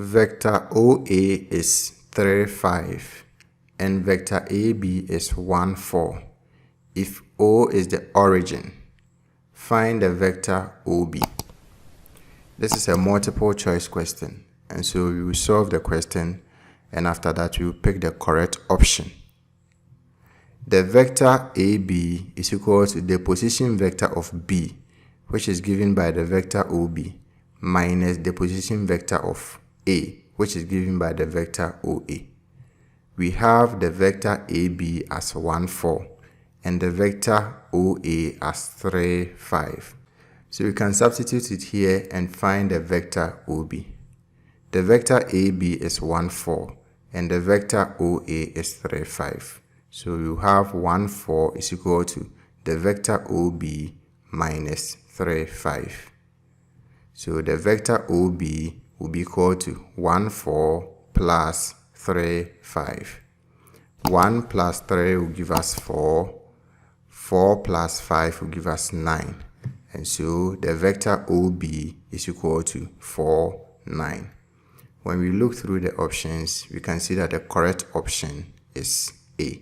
vector OA is 3, 5 and vector AB is 1, 4. If O is the origin, find the vector OB. This is a multiple choice question, and so we will solve the question, and after that we will pick the correct option. The vector AB is equal to the position vector of B, which is given by the vector OB, minus the position vector of A, which is given by the vector OA. We have the vector AB as 1, 4 and the vector OA as 3, 5. So we can substitute it here and find the vector OB. The vector AB is 1, 4 and the vector OA is 3, 5. So you have 1, 4 is equal to the vector OB minus 3, 5. So the vector OB will be equal to 1, 4 plus 3, 5. 1 plus 3 will give us 4. 4 plus 5 will give us 9. And so the vector OB is equal to 4, 9. When we look through the options, we can see that the correct option is A.